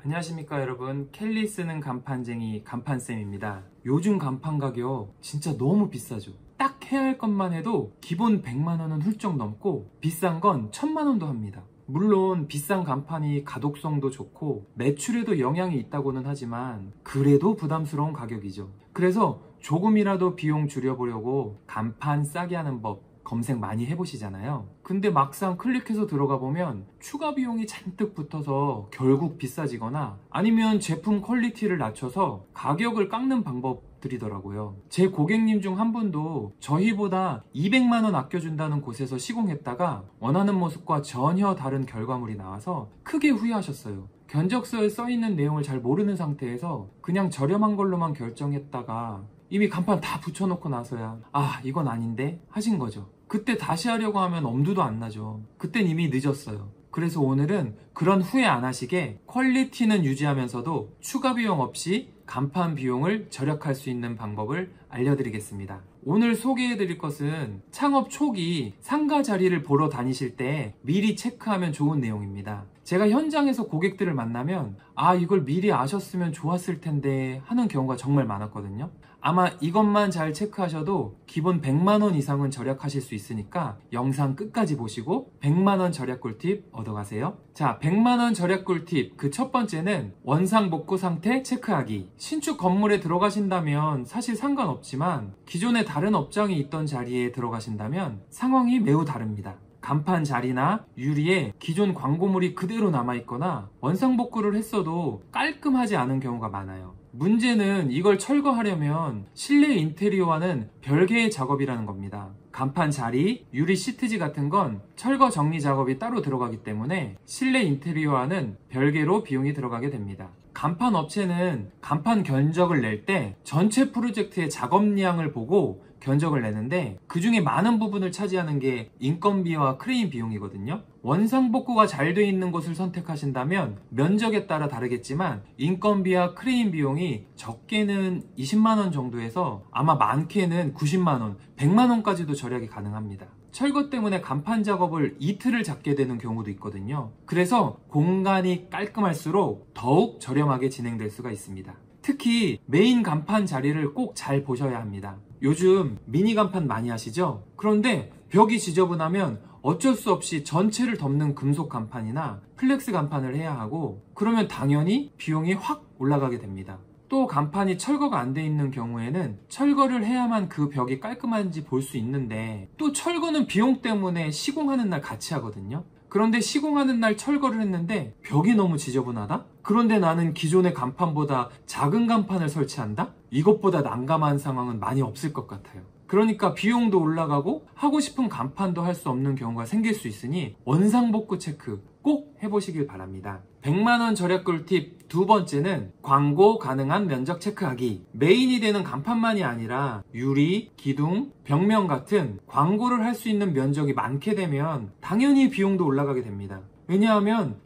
안녕하십니까 여러분, 켈리 쓰는 간판쟁이 간판쌤입니다. 요즘 간판 가격 진짜 너무 비싸죠. 딱 해야 할 것만 해도 기본 100만원은 훌쩍 넘고 비싼 건 1000만원도 합니다. 물론 비싼 간판이 가독성도 좋고 매출에도 영향이 있다고는 하지만 그래도 부담스러운 가격이죠. 그래서 조금이라도 비용 줄여보려고 간판 싸게 하는 법 검색 많이 해보시잖아요. 근데 막상 클릭해서 들어가 보면 추가 비용이 잔뜩 붙어서 결국 비싸지거나 아니면 제품 퀄리티를 낮춰서 가격을 깎는 방법들이더라고요. 제 고객님 중 한 분도 저희보다 200만원 아껴준다는 곳에서 시공했다가 원하는 모습과 전혀 다른 결과물이 나와서 크게 후회하셨어요. 견적서에 써있는 내용을 잘 모르는 상태에서 그냥 저렴한 걸로만 결정했다가 이미 간판 다 붙여놓고 나서야 이건 아닌데 하신 거죠. 그때 다시 하려고 하면 엄두도 안 나죠. 그땐 이미 늦었어요. 그래서 오늘은 그런 후회 안 하시게 퀄리티는 유지하면서도 추가 비용 없이 간판 비용을 절약할 수 있는 방법을 알려드리겠습니다. 오늘 소개해드릴 것은 창업 초기 상가 자리를 보러 다니실 때 미리 체크하면 좋은 내용입니다. 제가 현장에서 고객들을 만나면 이걸 미리 아셨으면 좋았을 텐데 하는 경우가 정말 많았거든요. 아마 이것만 잘 체크하셔도 기본 100만원 이상은 절약하실 수 있으니까 영상 끝까지 보시고 100만원 절약 꿀팁 얻어가세요. 자, 100만원 절약 꿀팁 그 첫 번째는 원상복구 상태 체크하기. 신축 건물에 들어가신다면 사실 상관없지만 기존에 다른 업장이 있던 자리에 들어가신다면 상황이 매우 다릅니다. 간판 자리나 유리에 기존 광고물이 그대로 남아있거나 원상복구를 했어도 깔끔하지 않은 경우가 많아요. 문제는 이걸 철거하려면 실내 인테리어와는 별개의 작업이라는 겁니다. 간판 자리, 유리 시트지 같은 건 철거 정리 작업이 따로 들어가기 때문에 실내 인테리어와는 별개로 비용이 들어가게 됩니다. 간판 업체는 간판 견적을 낼 때 전체 프로젝트의 작업량을 보고 견적을 내는데 그 중에 많은 부분을 차지하는 게 인건비와 크레인 비용이거든요. 원상복구가 잘 돼 있는 곳을 선택하신다면 면적에 따라 다르겠지만 인건비와 크레인 비용이 적게는 20만원 정도에서 아마 많게는 90만원, 100만원까지도 절약이 가능합니다. 철거 때문에 간판 작업을 이틀을 잡게 되는 경우도 있거든요. 그래서 공간이 깔끔할수록 더욱 저렴하게 진행될 수가 있습니다. 특히 메인 간판 자리를 꼭 잘 보셔야 합니다. 요즘 미니 간판 많이 하시죠? 그런데 벽이 지저분하면 어쩔 수 없이 전체를 덮는 금속 간판이나 플렉스 간판을 해야 하고 그러면 당연히 비용이 확 올라가게 됩니다. 또 간판이 철거가 안 돼 있는 경우에는 철거를 해야만 그 벽이 깔끔한지 볼 수 있는데 또 철거는 비용 때문에 시공하는 날 같이 하거든요. 그런데 시공하는 날 철거를 했는데 벽이 너무 지저분하다? 그런데 나는 기존의 간판보다 작은 간판을 설치한다? 이것보다 난감한 상황은 많이 없을 것 같아요. 그러니까 비용도 올라가고 하고 싶은 간판도 할 수 없는 경우가 생길 수 있으니 원상복구 체크 꼭 해보시길 바랍니다. 100만원 절약 꿀팁 두 번째는 광고 가능한 면적 체크하기. 메인이 되는 간판만이 아니라 유리, 기둥, 벽면 같은 광고를 할 수 있는 면적이 많게 되면 당연히 비용도 올라가게 됩니다. 왜냐하면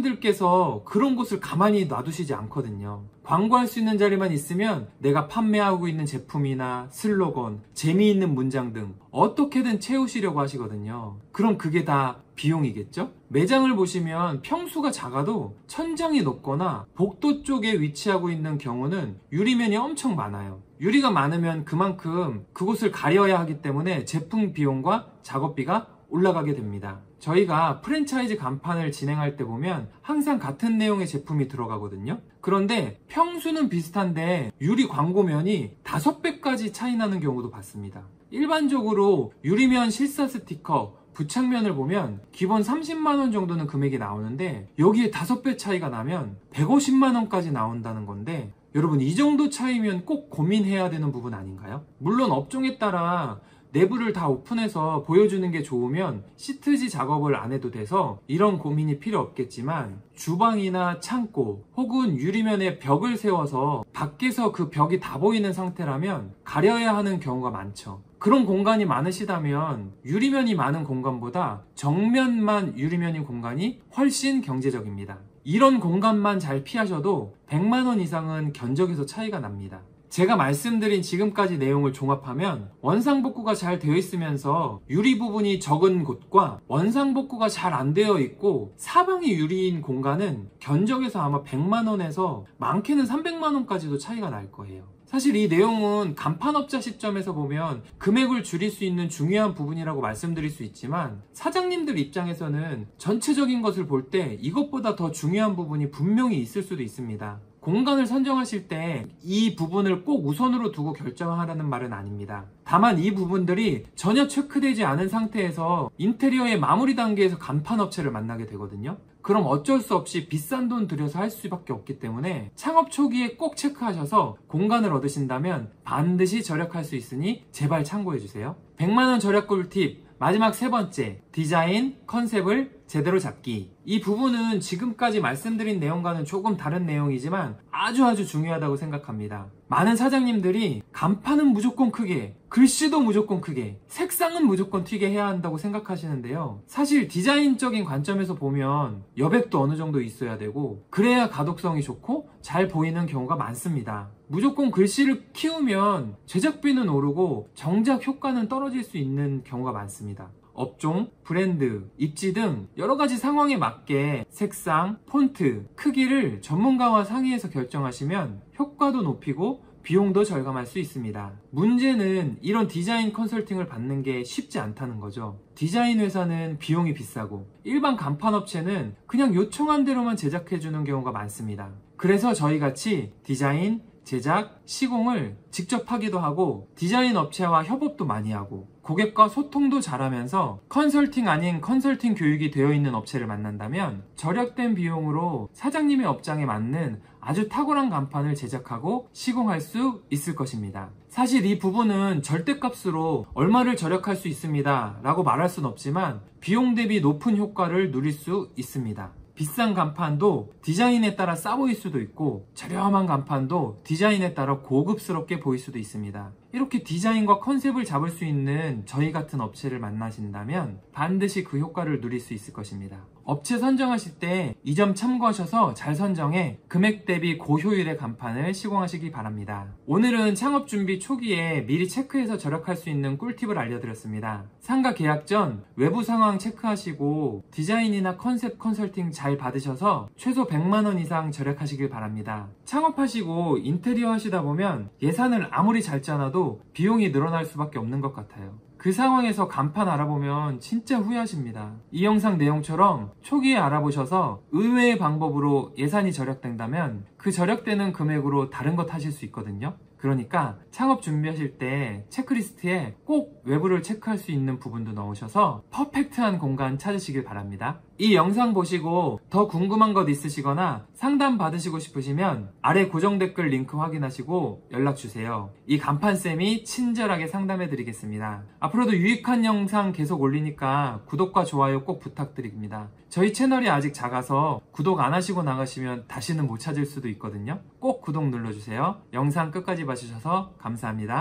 사장님들께서 그런 곳을 가만히 놔두시지 않거든요. 광고할 수 있는 자리만 있으면 내가 판매하고 있는 제품이나 슬로건, 재미있는 문장 등 어떻게든 채우시려고 하시거든요. 그럼 그게 다 비용이겠죠? 매장을 보시면 평수가 작아도 천장이 높거나 복도 쪽에 위치하고 있는 경우는 유리면이 엄청 많아요. 유리가 많으면 그만큼 그곳을 가려야 하기 때문에 제품 비용과 작업비가 올라가게 됩니다. 저희가 프랜차이즈 간판을 진행할 때 보면 항상 같은 내용의 제품이 들어가거든요. 그런데 평수는 비슷한데 유리 광고면이 5배까지 차이 나는 경우도 봤습니다. 일반적으로 유리면 실사 스티커, 부착면을 보면 기본 30만원 정도는 금액이 나오는데 여기에 5배 차이가 나면 150만원까지 나온다는 건데 여러분 이 정도 차이면 꼭 고민해야 되는 부분 아닌가요? 물론 업종에 따라 내부를 다 오픈해서 보여주는 게 좋으면 시트지 작업을 안 해도 돼서 이런 고민이 필요 없겠지만 주방이나 창고 혹은 유리면에 벽을 세워서 밖에서 그 벽이 다 보이는 상태라면 가려야 하는 경우가 많죠. 그런 공간이 많으시다면 유리면이 많은 공간보다 정면만 유리면인 공간이 훨씬 경제적입니다. 이런 공간만 잘 피하셔도 100만원 이상은 견적에서 차이가 납니다. 제가 말씀드린 지금까지 내용을 종합하면 원상복구가 잘 되어 있으면서 유리 부분이 적은 곳과 원상복구가 잘 안 되어 있고 사방이 유리인 공간은 견적에서 아마 100만원에서 많게는 300만원까지도 차이가 날 거예요. 사실 이 내용은 간판업자 시점에서 보면 금액을 줄일 수 있는 중요한 부분이라고 말씀드릴 수 있지만 사장님들 입장에서는 전체적인 것을 볼 때 이것보다 더 중요한 부분이 분명히 있을 수도 있습니다. 공간을 선정하실 때 이 부분을 꼭 우선으로 두고 결정하라는 말은 아닙니다. 다만 이 부분들이 전혀 체크되지 않은 상태에서 인테리어의 마무리 단계에서 간판업체를 만나게 되거든요. 그럼 어쩔 수 없이 비싼 돈 들여서 할 수밖에 없기 때문에 창업 초기에 꼭 체크하셔서 공간을 얻으신다면 반드시 절약할 수 있으니 제발 참고해주세요. 100만원 절약 꿀팁 마지막 세 번째, 디자인, 컨셉을 제대로 잡기. 이 부분은 지금까지 말씀드린 내용과는 조금 다른 내용이지만 아주 중요하다고 생각합니다. 많은 사장님들이 간판은 무조건 크게, 글씨도 무조건 크게, 색상은 무조건 튀게 해야 한다고 생각하시는데요. 사실 디자인적인 관점에서 보면 여백도 어느 정도 있어야 되고 그래야 가독성이 좋고 잘 보이는 경우가 많습니다. 무조건 글씨를 키우면 제작비는 오르고 정작 효과는 떨어질 수 있는 경우가 많습니다. 업종, 브랜드, 입지 등 여러가지 상황에 맞게 색상, 폰트, 크기를 전문가와 상의해서 결정하시면 효과도 높이고 비용도 절감할 수 있습니다. 문제는 이런 디자인 컨설팅을 받는 게 쉽지 않다는 거죠. 디자인 회사는 비용이 비싸고 일반 간판 업체는 그냥 요청한 대로만 제작해주는 경우가 많습니다. 그래서 저희같이 디자인, 제작, 시공을 직접 하기도 하고 디자인 업체와 협업도 많이 하고 고객과 소통도 잘하면서 컨설팅 아닌 컨설팅 교육이 되어 있는 업체를 만난다면 절약된 비용으로 사장님의 업장에 맞는 아주 탁월한 간판을 제작하고 시공할 수 있을 것입니다. 사실 이 부분은 절대값으로 얼마를 절약할 수 있습니다 라고 말할 순 없지만 비용 대비 높은 효과를 누릴 수 있습니다. 비싼 간판도 디자인에 따라 싸 보일 수도 있고 저렴한 간판도 디자인에 따라 고급스럽게 보일 수도 있습니다. 이렇게 디자인과 컨셉을 잡을 수 있는 저희 같은 업체를 만나신다면 반드시 그 효과를 누릴 수 있을 것입니다. 업체 선정하실 때 이 점 참고하셔서 잘 선정해 금액 대비 고효율의 간판을 시공하시기 바랍니다. 오늘은 창업 준비 초기에 미리 체크해서 절약할 수 있는 꿀팁을 알려드렸습니다. 상가 계약 전 외부 상황 체크하시고 디자인이나 컨셉 컨설팅 잘 받으셔서 최소 100만원 이상 절약하시길 바랍니다. 창업하시고 인테리어 하시다 보면 예산을 아무리 잘 짜놔도 비용이 늘어날 수밖에 없는 것 같아요. 그 상황에서 간판 알아보면 진짜 후회하십니다. 이 영상 내용처럼 초기에 알아보셔서 의외의 방법으로 예산이 절약된다면 그 절약되는 금액으로 다른 것 하실 수 있거든요. 그러니까 창업 준비하실 때 체크리스트에 꼭 외부를 체크할 수 있는 부분도 넣으셔서 퍼펙트한 공간 찾으시길 바랍니다. 이 영상 보시고 더 궁금한 것 있으시거나 상담 받으시고 싶으시면 아래 고정 댓글 링크 확인하시고 연락주세요. 이 간판쌤이 친절하게 상담해 드리겠습니다. 앞으로도 유익한 영상 계속 올리니까 구독과 좋아요 꼭 부탁드립니다. 저희 채널이 아직 작아서 구독 안 하시고 나가시면 다시는 못 찾을 수도 있거든요. 꼭 구독 눌러주세요. 영상 끝까지 봐주셔서 감사합니다.